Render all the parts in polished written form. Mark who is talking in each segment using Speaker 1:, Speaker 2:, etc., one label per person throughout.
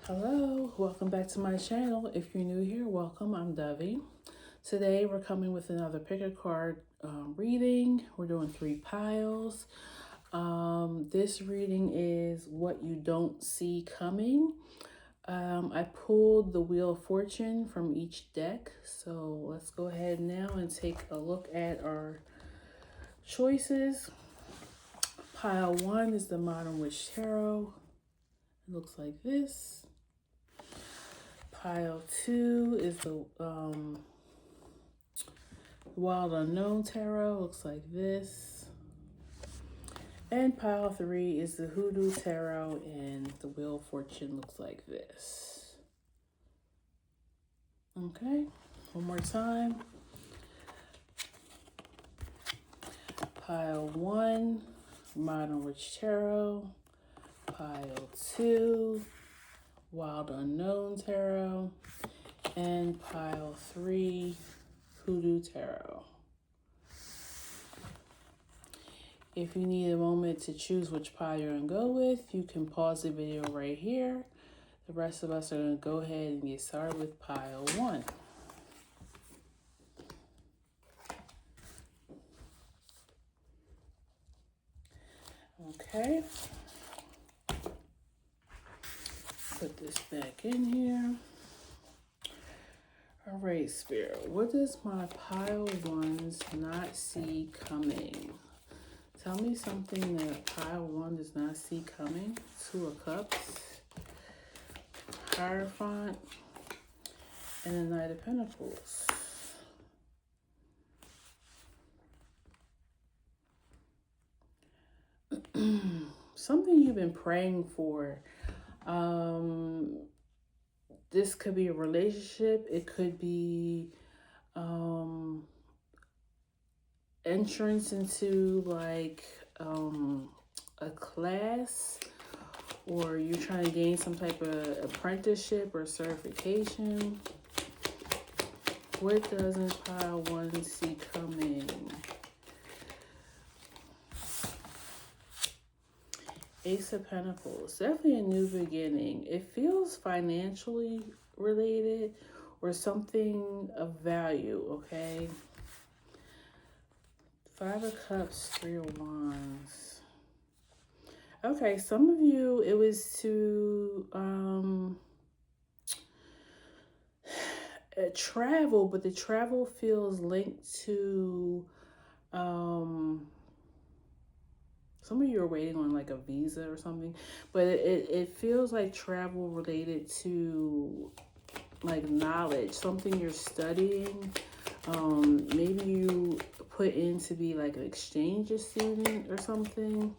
Speaker 1: Hello, welcome back to my channel. If you're new here, welcome. I'm Dovey. Today we're coming with another pick a card reading. We're doing 3 piles. This reading is what you don't see coming. I pulled the Wheel of Fortune from each deck. So let's go ahead now and take a look at our choices. Pile 1 is the Modern Witch Tarot. It looks like this. Pile 2 is the Wild Unknown Tarot. Looks like this. And pile 3 is the Hoodoo Tarot, and the Wheel of Fortune looks like this. Okay, one more time. Pile 1, Modern Witch Tarot. Pile 2, Wild Unknown Tarot. And pile 3, Hoodoo Tarot. If you need a moment to choose which pile you're going to go with, you can pause the video right here. The rest of us are going to go ahead and get started with pile 1. Okay. Put this back in here. All right, Spirit, what does my pile 1s not see coming? Tell me something that pile 1 does not see coming. 2 of Cups, Hierophant, and the Knight of Pentacles. Something you've been praying for. This could be a relationship. It could be entrance into like a class, or you're trying to gain some type of apprenticeship or certification. What doesn't pile 1 see coming? Ace of Pentacles, definitely a new beginning. It feels financially related or something of value, okay? 5 of Cups, 3 of Wands. Okay, some of you, it was to travel, but the travel feels linked to some of you are waiting on like a visa or something, but it feels like travel related to like knowledge, something you're studying. Maybe you put in to be like an exchange student or something.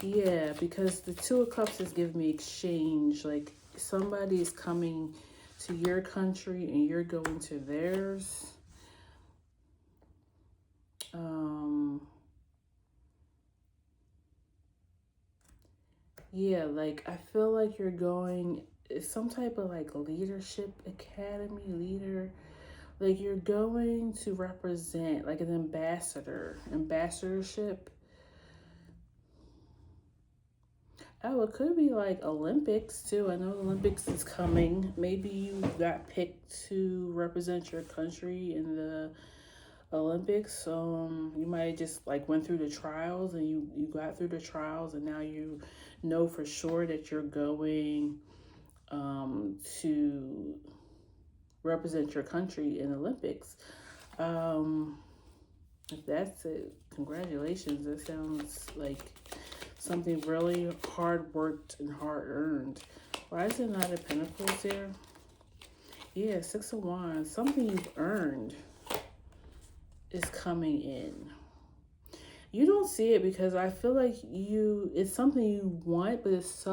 Speaker 1: Yeah, because the 2 of Cups is giving me exchange. Like somebody is coming to your country and you're going to theirs. Yeah, like I feel like you're going some type of like leadership academy, like you're going to represent like an ambassadorship. Oh, it could be like Olympics too. I know Olympics is coming. Maybe you got picked to represent your country in the Olympics. You might have just like went through the trials and you got through the trials, and now you know for sure that you're going to represent your country in Olympics. If that's it, congratulations. That sounds like something really hard worked and hard earned. Why is it Knight of Pentacles here? Yeah, 6 of Wands. Something you've earned is coming in. You don't see it because I feel like it's something you want, but it's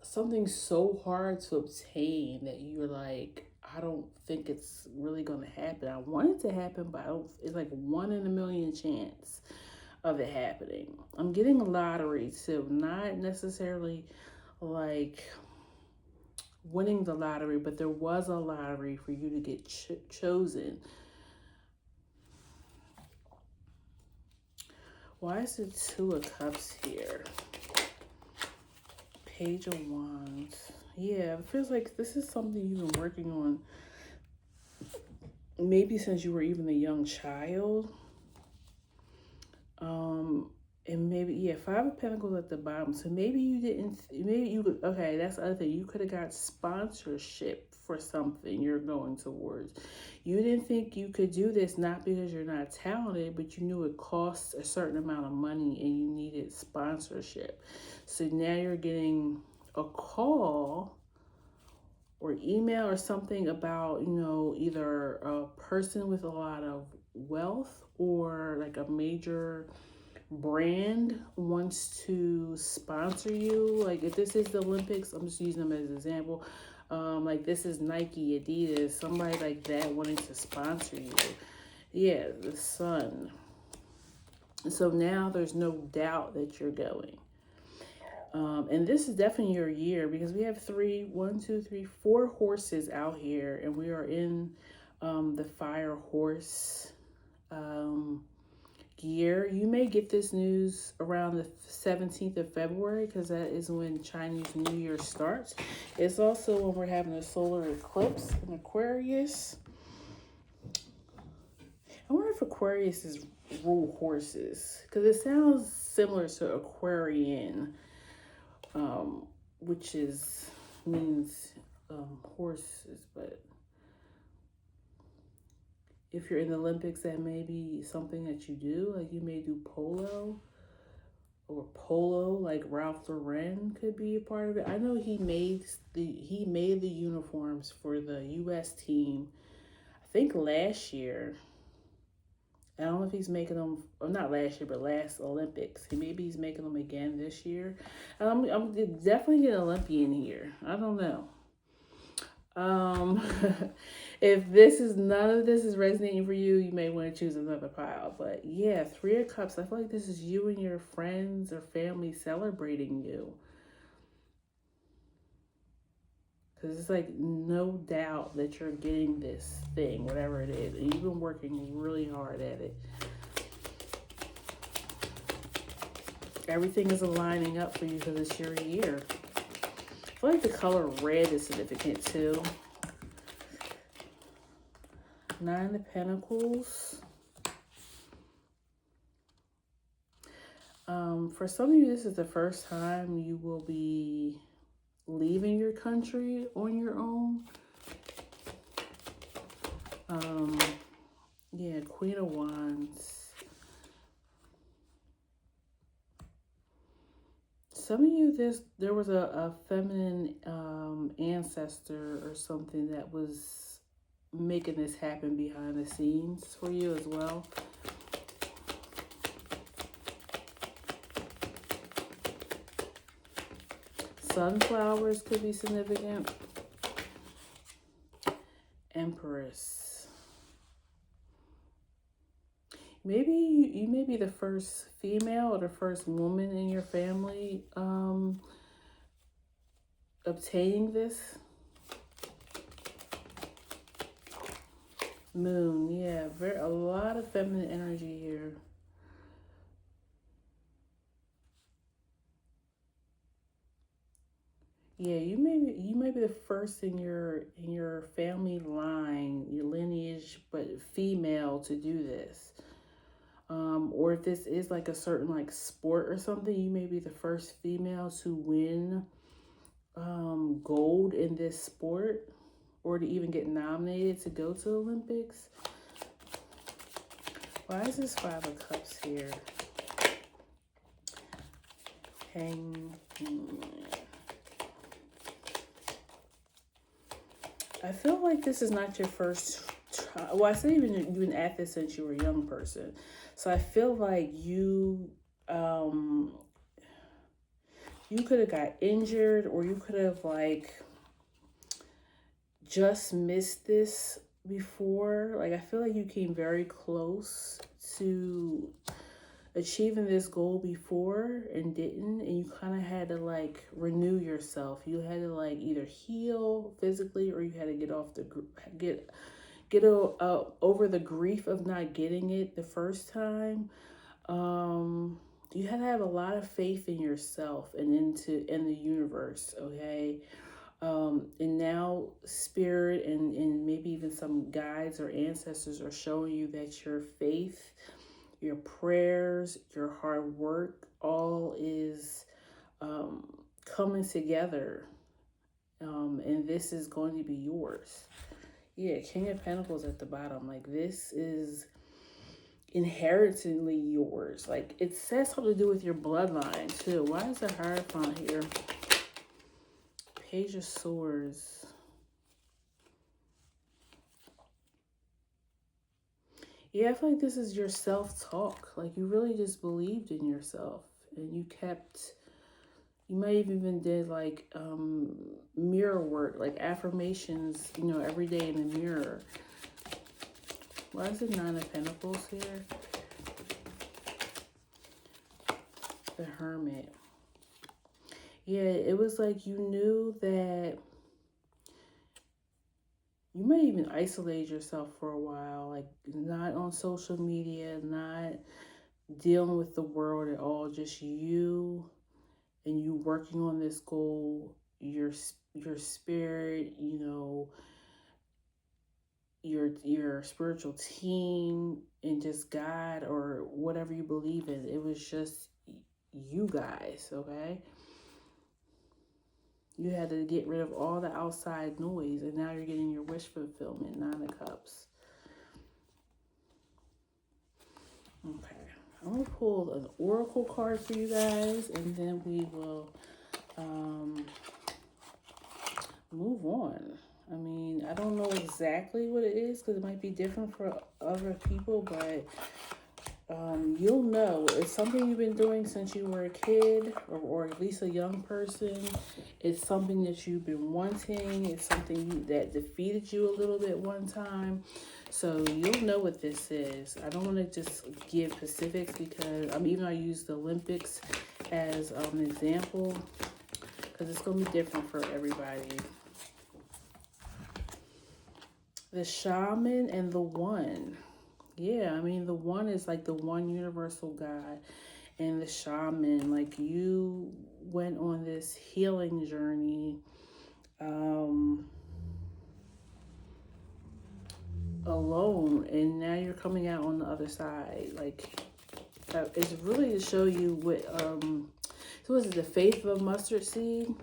Speaker 1: something so hard to obtain that you're like, I don't think it's really going to happen. I want it to happen, but it's like 1 in a million chance of it happening. I'm getting a lottery too, not necessarily like winning the lottery, but there was a lottery for you to get chosen. Why is it 2 of Cups here? Page of Wands. Yeah, it feels like this is something you've been working on maybe since you were even a young child. And maybe, yeah, Five of Pentacles at the bottom. So maybe you didn't, maybe you could, okay, that's the other thing. You could have got sponsorship for something you're going towards. You didn't think you could do this, not because you're not talented, but you knew it costs a certain amount of money and you needed sponsorship. So now you're getting a call or email or something about, either a person with a lot of wealth or like a major brand wants to sponsor you. Like if this is the Olympics, I'm just using them as an example. Like this is Nike, Adidas, somebody like that wanting to sponsor you. Yeah, the Sun. So now there's no doubt that you're going. And this is definitely your year because we have 4 horses out here, and we are in the fire horse year. You may get this news around the 17th of February because that is when Chinese New Year starts. It's also when we're having a solar eclipse in Aquarius. I wonder if Aquarius is rule horses because it sounds similar to Aquarian, which means horses, but if you're in the Olympics, that may be something that you do. Like you may do polo, like Ralph Lauren could be a part of it. I know he made the uniforms for the U.S. team, I think last year. I don't know if he's making them, or not last year, but last Olympics. Maybe he's making them again this year. I'm definitely an Olympian here. I don't know. If none of this is resonating for you, you may want to choose another pile. But yeah, 3 of Cups. I feel like this is you and your friends or family celebrating you. Because it's like no doubt that you're getting this thing, whatever it is. And you've been working really hard at it. Everything is aligning up for you because it's your year. I feel like the color red is significant too. 9 of Pentacles. For some of you, this is the first time you will be leaving your country on your own. Yeah, Queen of Wands. Some of you, there was a feminine ancestor or something that was making this happen behind the scenes for you as well. Sunflowers could be significant. Empress. Maybe you may be the first female or the first woman in your family obtaining this. Moon, yeah, a lot of feminine energy here. Yeah, you may be the first in your family line, your lineage, but female to do this. Or if this is like a certain like sport or something, you may be the first female to win gold in this sport, or to even get nominated to go to the Olympics. Why is this 5 of Cups here? I feel like this is not your first try. Well, I say you've been at this since you were a young person. So I feel like you could have got injured, or you could have like just missed this before. Like I feel like you came very close to achieving this goal before and didn't, and you kind of had to like renew yourself. You had to like either heal physically, or you had to get over the grief of not getting it the first time. you have to have a lot of faith in yourself and in the universe, okay? And now spirit and maybe even some guides or ancestors are showing you that your faith, your prayers, your hard work, all is coming together. And this is going to be yours. Yeah, King of Pentacles at the bottom. Like, this is inherently yours. Like, it says something to do with your bloodline too. Why is the Hierophant here? Page of Swords. Yeah, I feel like this is your self-talk. Like, you really just believed in yourself, and you might have even did like mirror work, like affirmations, you know, every day in the mirror. Why is the Nine of Pentacles here? The Hermit. Yeah, it was like you knew that you might even isolate yourself for a while, like not on social media, not dealing with the world at all, just you and you working on this goal, your spirit, you know, your spiritual team, and just God or whatever you believe in. It was just you guys, okay? You had to get rid of all the outside noise, and now you're getting your wish fulfillment. Nine of Cups. Okay, I'm going to pull an oracle card for you guys, and then we will move on. I mean, I don't know exactly what it is because it might be different for other people, but you'll know. It's something you've been doing since you were a kid, or at least a young person. It's something that you've been wanting. It's something that defeated you a little bit one time. So you'll know what this is. I don't want to just give specifics because even though I use the Olympics as an example, because it's going to be different for everybody. The Shaman and the One. Yeah, I mean, the One is like the one universal God. And the Shaman, like, you went on this healing journey alone, and now you're coming out on the other side. Like, it's really to show you what, so was it the faith of a mustard seed?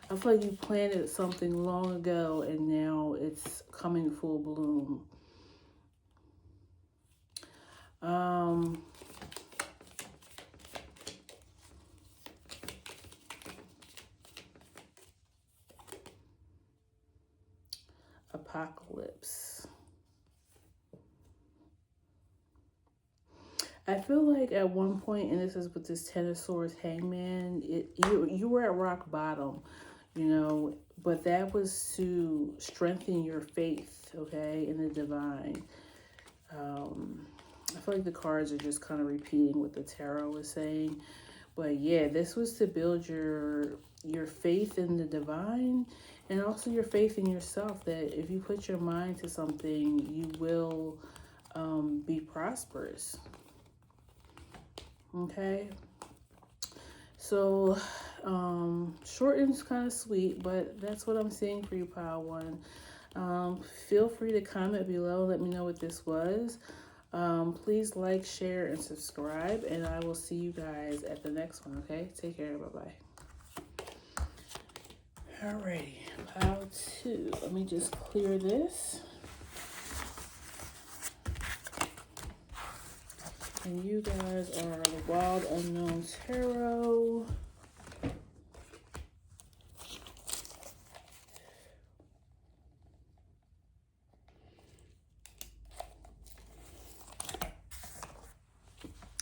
Speaker 1: I feel like you planted something long ago, and now it's coming full bloom. Apocalypse. I feel like at one point, and this is with this Ten of Swords Hangman, you were at rock bottom, you know, but that was to strengthen your faith, okay, in the divine. I feel like the cards are just kind of repeating what the tarot was saying. But yeah, this was to build your faith in the divine, and also your faith in yourself, that if you put your mind to something, you will be prosperous. Okay. So short and kind of sweet, but that's what I'm seeing for you, Pile One. Feel free to comment below. Let me know what this was. Please like, share, and subscribe, and I will see you guys at the next one, okay? Take care. Bye-bye. Alrighty, Pile Two. Let me just clear this. And you guys are the Wild Unknown Tarot.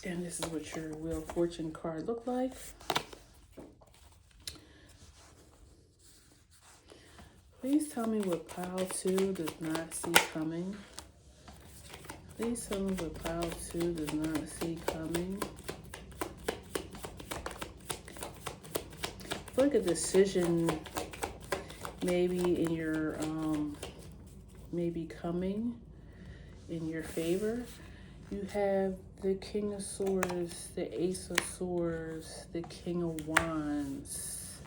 Speaker 1: And this is what your Wheel of Fortune card looked like. Please tell me what Pile 2 does not see coming. Please tell me what Pile 2 does not see coming. I feel like a decision maybe in your, maybe coming in your favor. You have the King of Swords, the Ace of Swords, the King of Wands.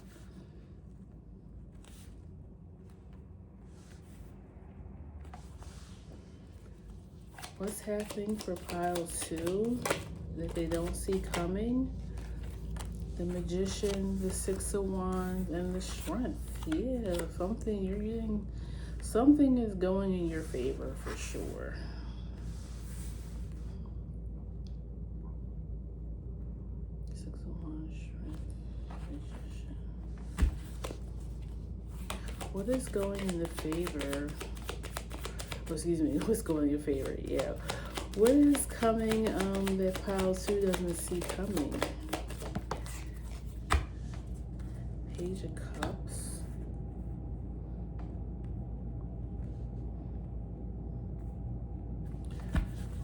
Speaker 1: What's happening for pile 2 that they don't see coming? The Magician, the Six of Wands, and the Strength. Yeah, something you're getting, something is going in your favor for sure. Six of Wands, Strength, Magician. What is going in the favor? Oh, excuse me, what's going in your favor? Yeah. What is coming that pile 2 doesn't see coming? Page of Cups.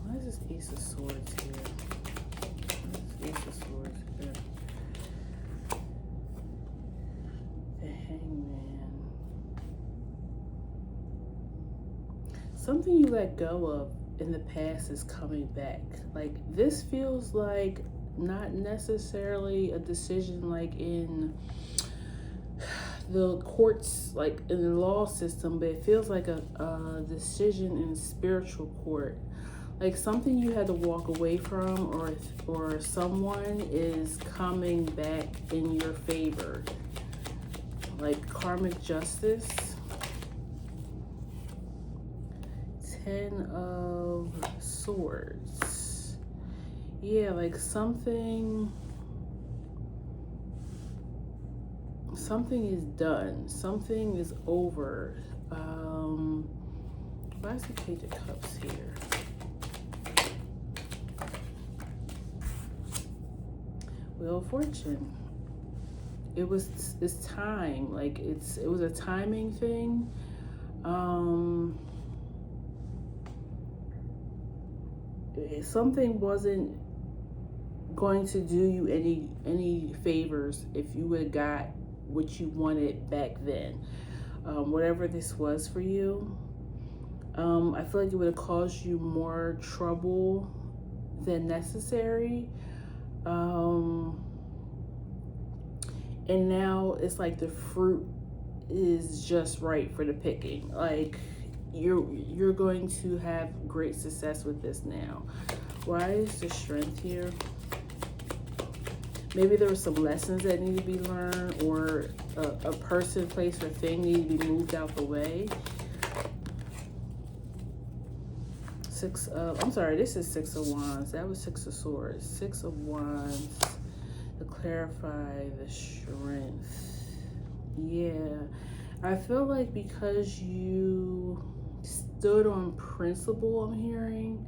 Speaker 1: Why is this Ace of Swords here? Why is this Ace of Swords here? The Hangman. Something you let go of in the past is coming back. Like, this feels like not necessarily a decision like in the courts, like in the law system, but it feels like a decision in spiritual court. Like something you had to walk away from, or someone is coming back in your favor. Like karmic justice. 10 of Swords. Yeah, like something is done. Something is over. Why is the Page of Cups here? Wheel of Fortune. It's time. Like it was a timing thing. Something wasn't going to do you any favors if you would have got what you wanted back then. Whatever this was for you, I feel like it would have caused you more trouble than necessary. And now it's like the fruit is just right for the picking. Like you're going to have great success with this now. Why is the Strength here? Maybe there were some lessons that need to be learned, or a person, place, or thing need to be moved out the way. This is Six of Wands. That was Six of Swords. Six of Wands to clarify the Strength. Yeah, I feel like because you stood on principle, I'm hearing,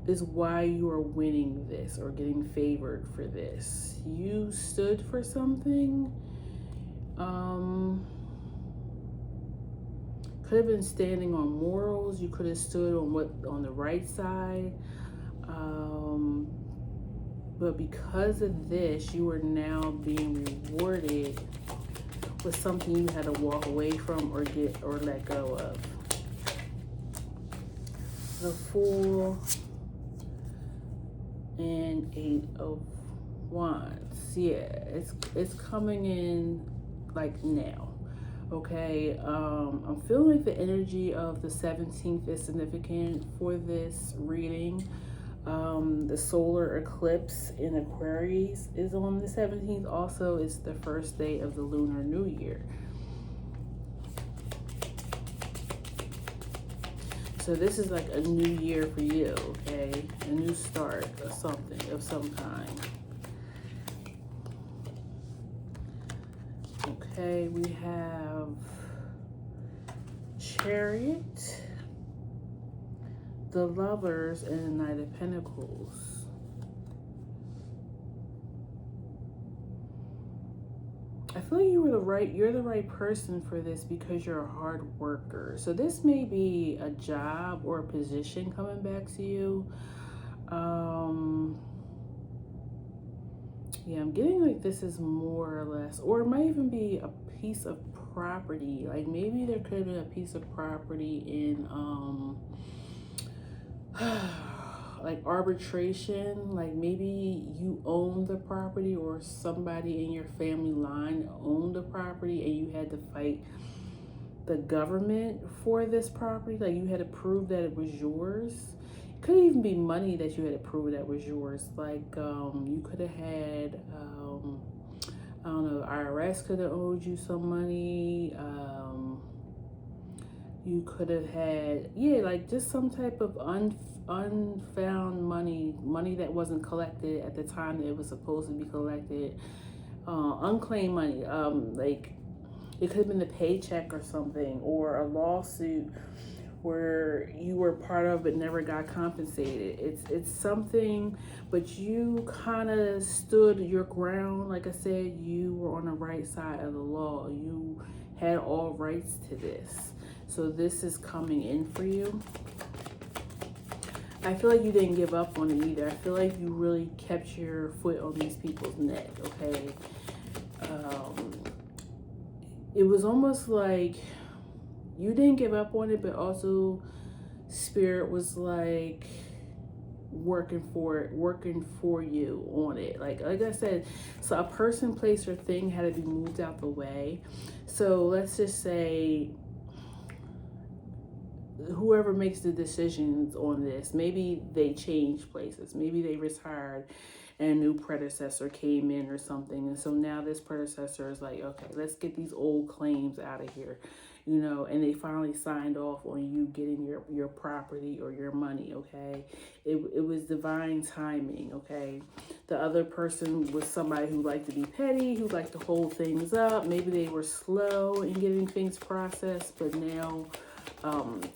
Speaker 1: is why you are winning this or getting favored for this. You stood for something. Could have been standing on morals. You could have stood on the right side. But because of this, you are now being rewarded with something you had to walk away from or let go of. The Fool and 8 of Wands. Yeah, it's coming in like now. Okay, I'm feeling like the energy of the 17th is significant for this reading. The solar eclipse in Aquarius is on the 17th. Also, it's the first day of the Lunar New Year. So this is like a new year for you, okay? A new start of something, of some kind. Okay, we have Chariot, the Lovers, and the Knight of Pentacles. I feel like you're the right person for this because you're a hard worker. So this may be a job or a position coming back to you. Yeah, I'm getting like this is more or less, or it might even be a piece of property. Like maybe there could have been a piece of property in like arbitration, like maybe you own the property or somebody in your family line owned the property and you had to fight the government for this property. Like you had to prove that it was yours. It could even be money that you had to prove that was yours. Like you could have had I don't know, IRS could have owed you some money. You could have had, yeah, like just some type of unfound money that wasn't collected at the time that it was supposed to be collected, unclaimed money. Like it could have been the paycheck or something, or a lawsuit where you were part of but never got compensated. It's something, but you kind of stood your ground. Like I said, you were on the right side of the law. You had all rights to this. So this is coming in for you. I feel like you didn't give up on it either. I feel like you really kept your foot on these people's neck, okay? It was almost like you didn't give up on it, but also Spirit was like working for you on it. Like I said, so a person, place, or thing had to be moved out the way. So let's just say whoever makes the decisions on this, maybe they changed places, maybe they retired and a new predecessor came in or something, and so now this predecessor is like, okay, let's get these old claims out of here, you know, and they finally signed off on you getting your property or your money, okay? It was divine timing, okay? The other person was somebody who liked to be petty, who liked to hold things up. Maybe they were slow in getting things processed, but now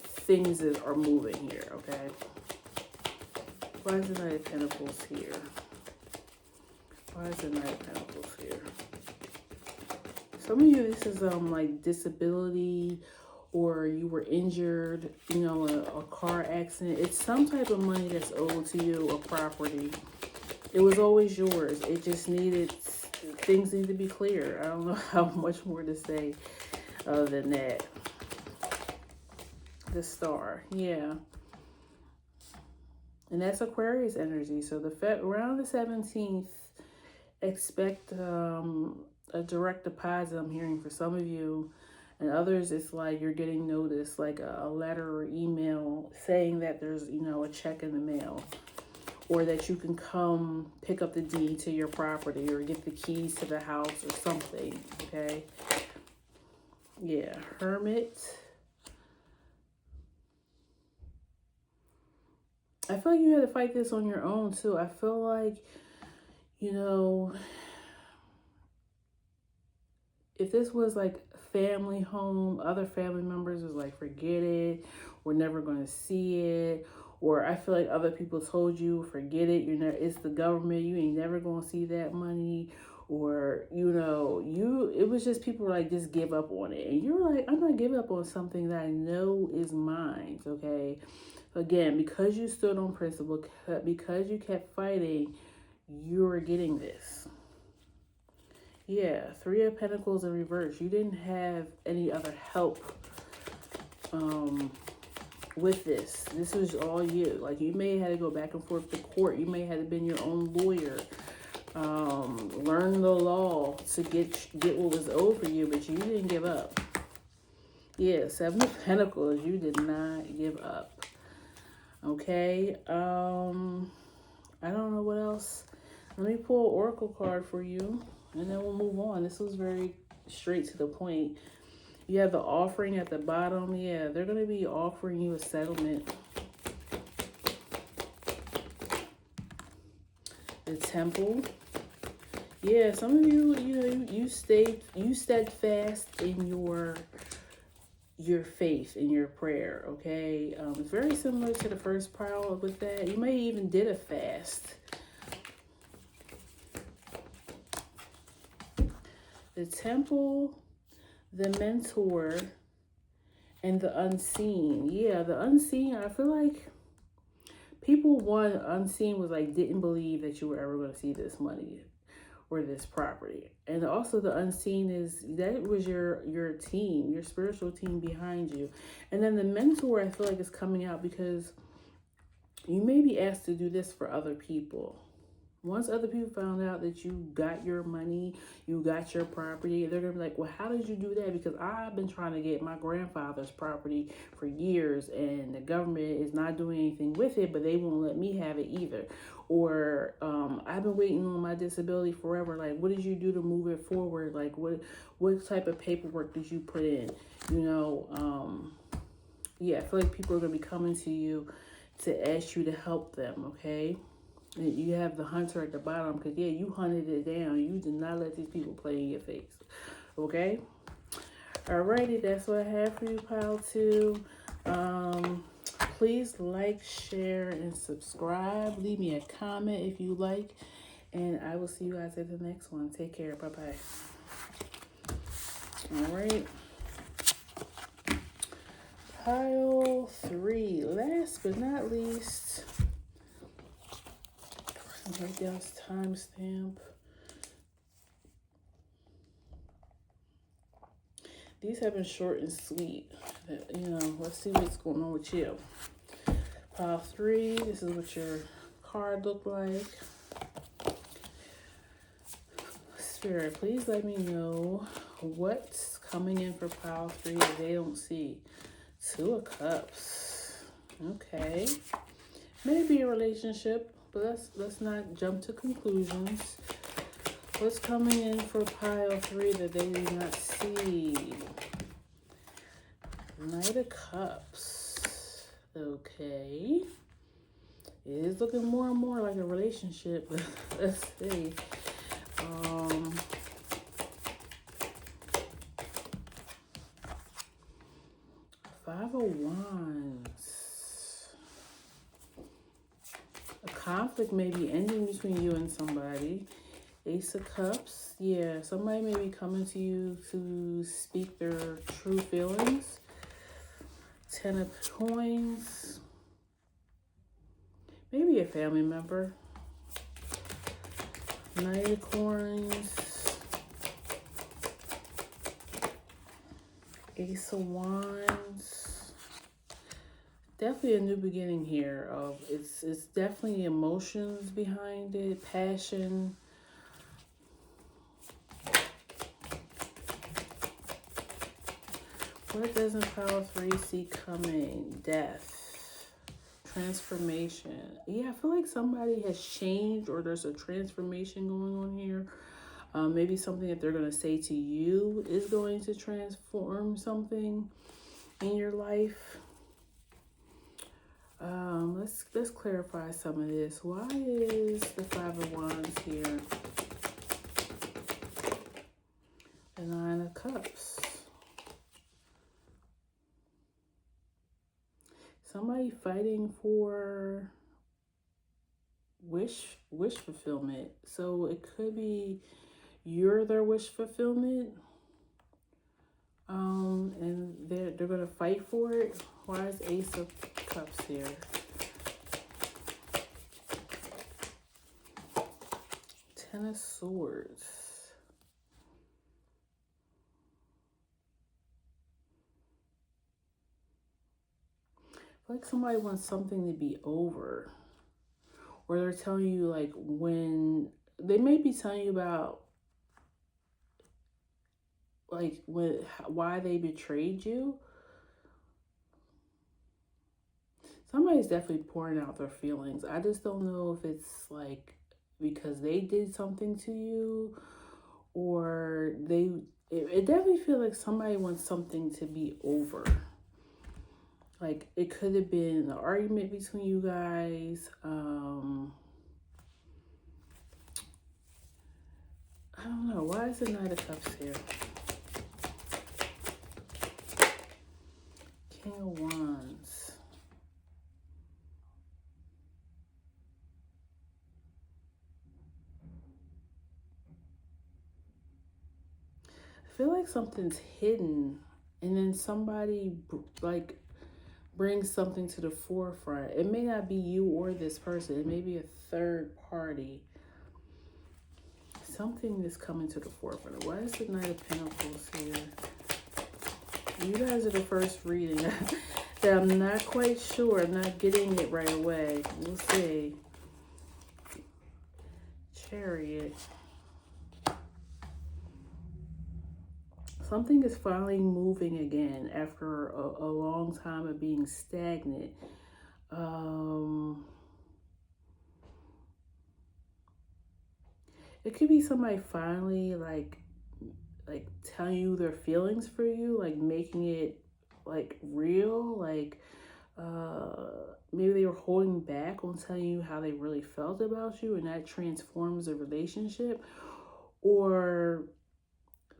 Speaker 1: things are moving here, okay? Why is the Knight of Pentacles here? Why is the Knight of Pentacles here? Some of you, this is like disability, or you were injured, you know, a car accident. It's some type of money that's owed to you, or property. It was always yours. It just needed, things need to be clear. I don't know how much more to say other than that. The Star, yeah. And that's Aquarius energy. So around the 17th, expect a direct deposit, I'm hearing, for some of you. And others, it's like you're getting notice, like a letter or email saying that there's, you know, a check in the mail, or that you can come pick up the deed to your property or get the keys to the house or something, okay? Yeah, Hermit. I feel like you had to fight this on your own too. I feel like, you know, if this was like family home, other family members was like, forget it, we're never going to see it. Or I feel like other people told you, forget it, it's the government, you ain't never going to see that money. Or, you know, it was just people were like, just give up on it. And you're like, I'm not giving up on something that I know is mine, okay? Again, because you stood on principle, because you kept fighting, you're getting this. Yeah, Three of Pentacles in reverse. You didn't have any other help with this. This was all you. Like, you may have had to go back and forth to court. You may have had been your own lawyer. Learn the law to get what was owed for you, but you didn't give up. Yeah, Seven of Pentacles. You did not give up. Okay, I don't know what else. Let me pull an oracle card for you, and then we'll move on. This was very straight to the point. You have the offering at the bottom. Yeah, they're going to be offering you a settlement. The Temple. Yeah, some of you, you know, you steadfast in your faith in your prayer, okay? It's very similar to the first pile with that. You may even did a fast. The Temple, the Mentor, and the Unseen. Yeah, the Unseen, I feel like people, Unseen was like, didn't believe that you were ever going to see this money or this property. And also the Unseen is, that was your team, your spiritual team behind you. And then the Mentor, I feel like, is coming out because You may be asked to do this for other people. Once other people found out that you got your money, you got your property, they're going to be like, well, how did you do that? Because I've been trying to get my grandfather's property for years and the government is not doing anything with it, but they won't let me have it either. Or I've been waiting on my disability forever. Like, what did you do to move it forward? Like, what type of paperwork did you put in? You know, yeah, I feel like people are going to be coming to you to ask you to help them, okay? And you have the hunter at the bottom because, yeah, you hunted it down. You did not let these people play in your face, okay? Alrighty, that's what I have for you, pile 2. Please like, share, and subscribe. Leave me a comment if you like. And I will see you guys at the next one. Take care. Bye-bye. All right. Pile 3. Last but not least, write down this timestamp. These have been short and sweet. You know, let's see what's going on with you. Pile 3. This is what your card looked like. Spirit, please let me know what's coming in for pile 3 that they don't see. 2 of Cups. Okay. Maybe a relationship, but let's not jump to conclusions. What's coming in for pile 3 that they do not see? Knight of Cups. Okay. It is looking more and more like a relationship. Let's see. 5 of Wands. A conflict may be ending between you and somebody. Ace of Cups. Yeah, somebody may be coming to you to speak their true feelings. 10 of Coins. Maybe a family member. Knight of Coins. Ace of Wands. Definitely a new beginning here. It's definitely emotions behind it, passion. What doesn't pile 3 see coming? Death. Transformation. Yeah, I feel like somebody has changed or there's a transformation going on here. Maybe something that they're going to say to you is going to transform something in your life. Let's clarify some of this. Why is the 5 of Wands here? The 9 of Cups. Somebody fighting for wish fulfillment. So it could be you're their wish fulfillment. And they're gonna fight for it. Why is Ace of Cups here? 10 of Swords. I feel like somebody wants something to be over. Or they're telling you, like, when they may be telling you about, like, why they betrayed you. Somebody's definitely pouring out their feelings. I just don't know if it's like because they did something to you, or it definitely feels like somebody wants something to be over. Like, it could have been an argument between you guys. I don't know. Why is the Knight of Cups here? King of Wands. I feel like something's hidden, and then somebody, like, brings something to the forefront. It may not be you or this person. It may be a third party. Something is coming to the forefront. Why is the Knight of Pentacles here? You guys are the first reading. say I'm not quite sure. I'm not getting it right away. We'll see. Chariot. Something is finally moving again after a long time of being stagnant. It could be somebody finally like telling you their feelings for you, like making it like real, like maybe they were holding back on telling you how they really felt about you, and that transforms a relationship. Or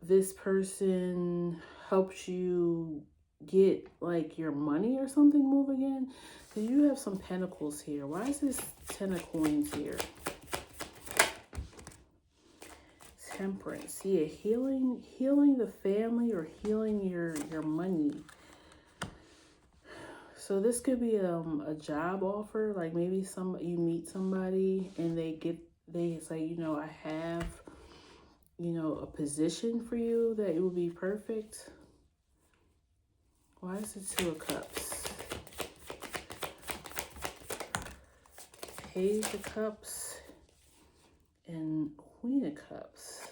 Speaker 1: this person helps you get like your money or something move again. So you have some pentacles here. Why is this 10 of coins here? Temperance. Yeah, healing the family or healing your money. So this could be a job offer. Like maybe you meet somebody and they say, you know, I have, you know, a position for you that it would be perfect. Why is it 2 of Cups? Page of Cups and Queen of Cups.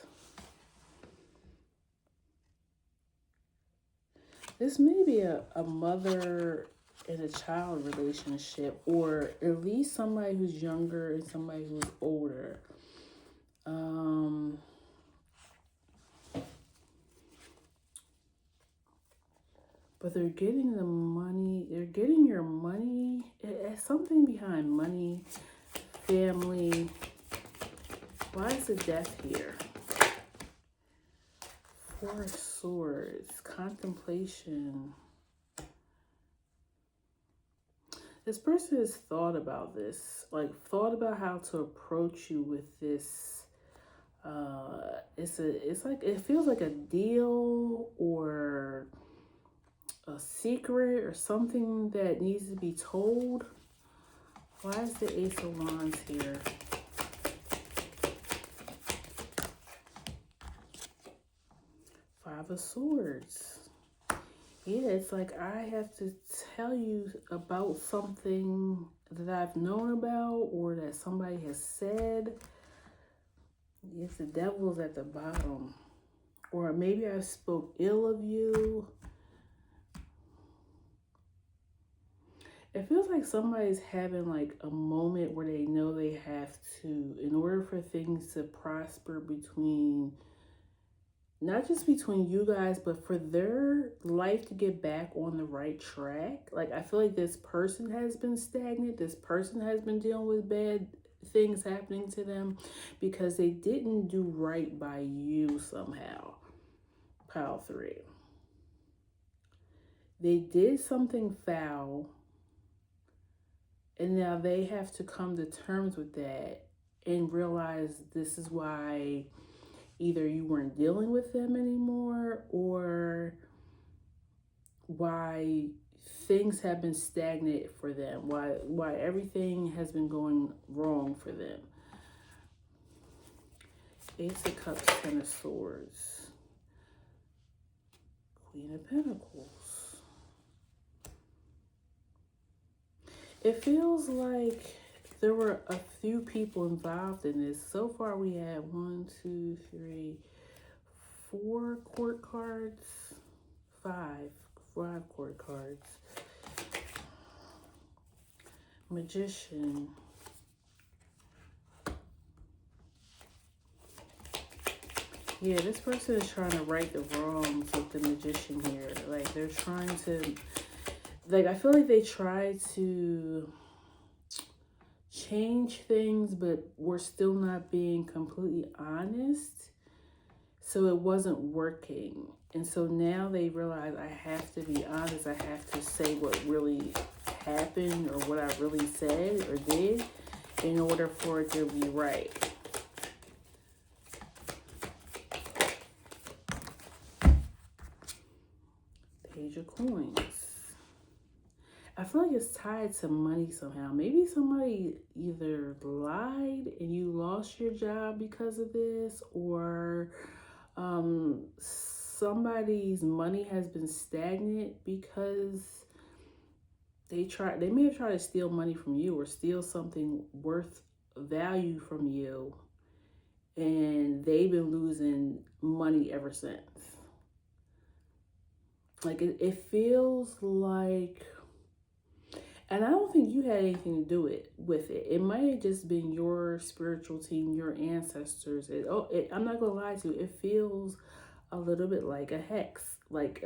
Speaker 1: This may be a mother and a child relationship, or at least somebody who's younger and somebody who's older. But they're getting the money. They're getting your money. It's something behind money, family. Why is the Death here? 4 of Swords. Contemplation. This person has thought about this. Like, thought about how to approach you with this. It feels like a deal or a secret or something that needs to be told. Why is the Ace of Wands here? Five of Swords. Yeah, it's like I have to tell you about something that I've known about or that somebody has said. Yes, the Devil's at the bottom. Or maybe I spoke ill of you. It feels like somebody's having like a moment where they know they have to, in order for things to prosper between, not just between you guys, but for their life to get back on the right track. Like, I feel like this person has been stagnant. This person has been dealing with bad things happening to them because they didn't do right by you somehow. Pile 3. They did something foul, and now they have to come to terms with that and realize this is why either you weren't dealing with them anymore or why things have been stagnant for them, why everything has been going wrong for them. Ace of Cups, 10 of Swords, Queen of Pentacles. It feels like there were a few people involved in this. So far we have 1, 2, 3, 4 court cards, 5 court cards. Magician. Yeah, this person is trying to right the wrongs with the Magician here. Like, they're trying to, like, I feel like they tried to change things, but we're still not being completely honest. So it wasn't working. And so now they realize I have to be honest. I have to say what really happened or what I really said or did in order for it to be right. Page of Coins. I feel like it's tied to money somehow. Maybe somebody either lied and you lost your job because of this, or somebody's money has been stagnant because they may have tried to steal money from you or steal something worth value from you, and they've been losing money ever since. Like it feels like, and I don't think you had anything to do with it. It might have just been your spiritual team, your ancestors. I'm not gonna lie to you. It feels a little bit like a hex. Like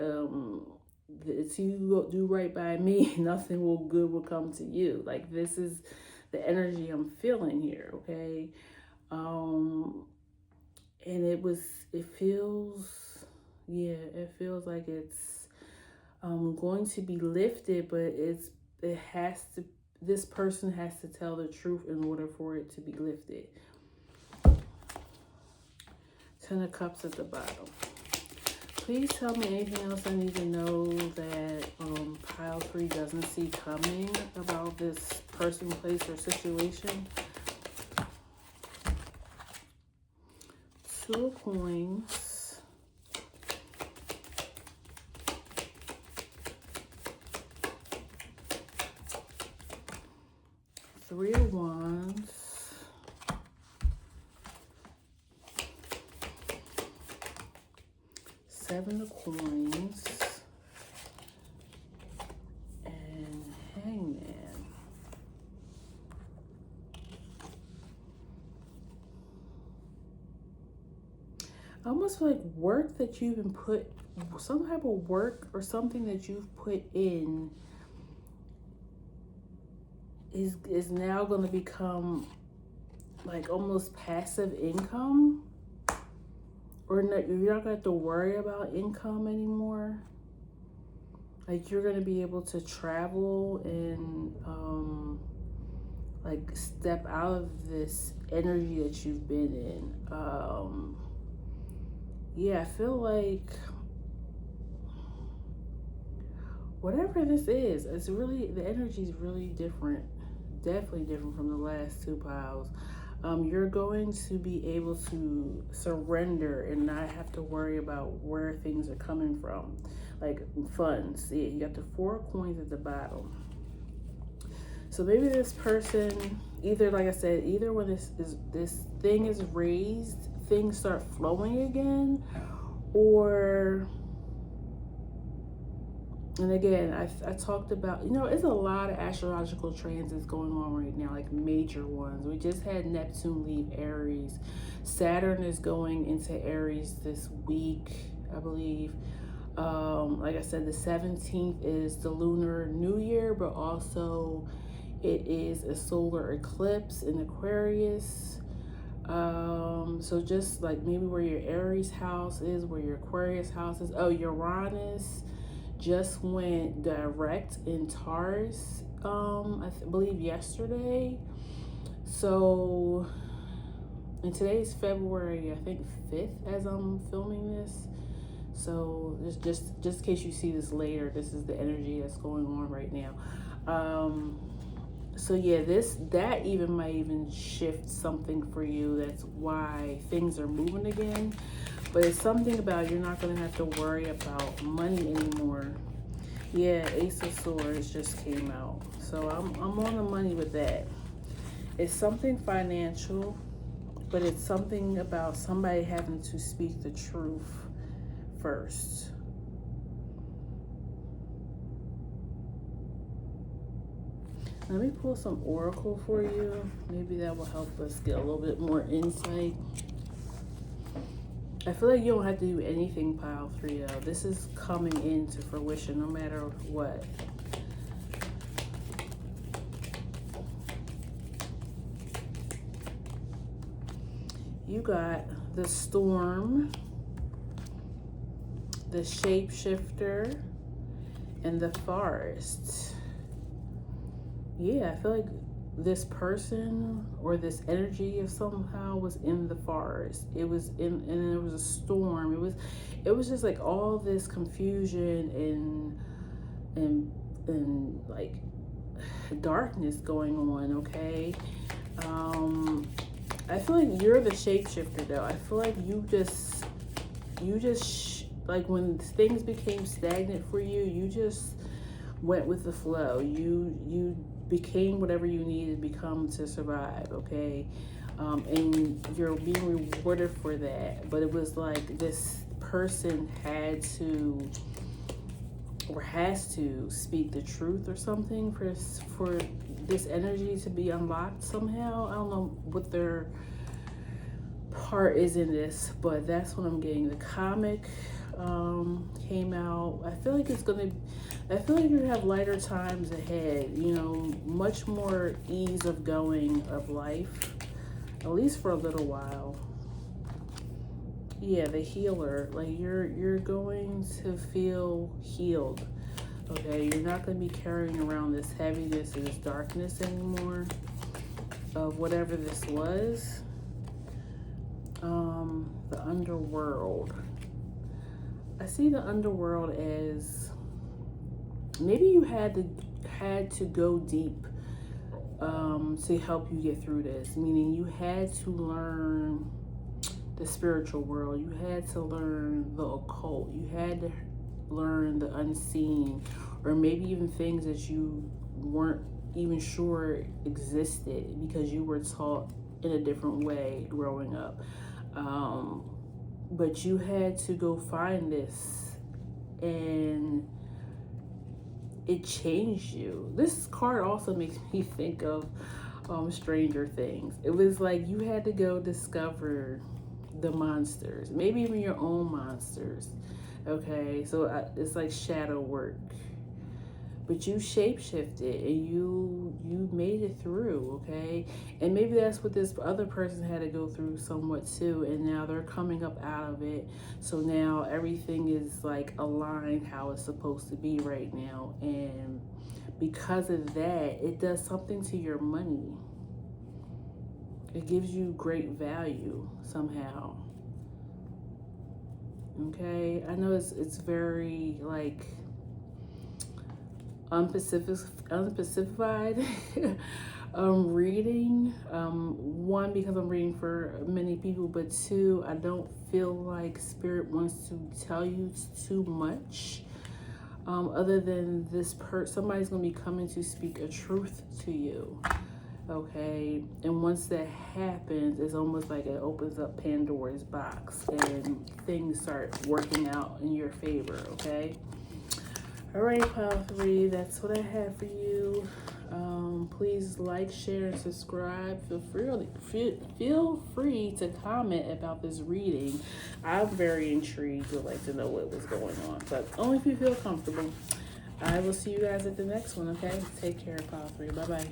Speaker 1: if you do right by me, nothing good will come to you. Like this is the energy I'm feeling here. Okay, and it feels, yeah, it feels like it's going to be lifted, but it has to, this person has to tell the truth in order for it to be lifted. 10 of Cups at the bottom. Please tell me anything else I need to know that pile 3 doesn't see coming about this person, place, or situation. 2 of Coins. 3 of Wands. 7 of Coins. And Hangman. I almost feel like work that you've been put, some type of work or something that you've put in is now going to become like almost passive income, or not, you're not going to have to worry about income anymore. Like you're going to be able to travel and like step out of this energy that you've been in. Yeah, I feel like whatever this is, it's really, the energy is really different. Definitely different from the last 2 piles. You're going to be able to surrender and not have to worry about where things are coming from, like funds. Yeah, you got the 4 of Coins at the bottom. So maybe this person, either, like I said, either when this thing is raised, things start flowing again, or, and again, I talked about, it's a lot of astrological transits going on right now, like major ones. We just had Neptune leave Aries. Saturn is going into Aries this week, I believe. Like I said, the 17th is the Lunar New Year, but also it is a solar eclipse in Aquarius. So just like maybe where your Aries house is, where your Aquarius house is. Oh, Uranus just went direct in Taurus, I believe yesterday. So, and today's February, I think 5th as I'm filming this. So just in case you see this later, this is the energy that's going on right now. So yeah, that even might even shift something for you. That's why things are moving again. But it's something about you're not going to have to worry about money anymore. Yeah, Ace of Swords just came out. So I'm on the money with that. It's something financial, but it's something about somebody having to speak the truth first. Let me pull some oracle for you. Maybe that will help us get a little bit more insight. I feel like you don't have to do anything, pile 3, though. This is coming into fruition no matter what. You got the Storm, the Shapeshifter, and the Forest. Yeah, I feel like this person or this energy of somehow was in the forest. It was in, and there was a storm. It was just like all this confusion and like darkness going on. Okay, I feel like you're the shapeshifter though. I feel like you just like when things became stagnant for you, you just went with the flow. You became whatever you needed to become to survive, okay? And you're being rewarded for that. But it was like this person had to or has to speak the truth or something for this energy to be unlocked somehow. I don't know what their part is in this, but that's what I'm getting. The comic came out. I feel like you have lighter times ahead, you know, much more ease of going of life, at least for a little while. Yeah, the healer, like you're going to feel healed. Okay, you're not going to be carrying around this heaviness and this darkness anymore of whatever this was. The underworld. I see the underworld as maybe you had to go deep to help you get through this. Meaning you had to learn the spiritual world. You had to learn the occult. You had to learn the unseen, or maybe even things that you weren't even sure existed because you were taught in a different way growing up. But you had to go find this, and it changed you. This card also makes me think of Stranger Things. It was like you had to go discover the monsters, maybe even your own monsters. Okay, so it's like shadow work, but you shapeshifted and you made it through. Okay, and maybe that's what this other person had to go through somewhat too, and now they're coming up out of it. So now everything is like aligned how it's supposed to be right now, and because of that, it does something to your money. It gives you great value somehow. Okay, I know it's very like unspecified reading. One, because I'm reading for many people, but two, I don't feel like Spirit wants to tell you too much. Other than somebody's gonna be coming to speak a truth to you. Okay, and once that happens, it's almost like it opens up Pandora's box and things start working out in your favor. Okay. All right, pile 3, that's what I have for you. Please like, share, and subscribe. Feel free to comment about this reading. I'm very intrigued. Would like to know what was going on, but only if you feel comfortable. I will see you guys at the next one. Okay, take care, pile 3. Bye bye.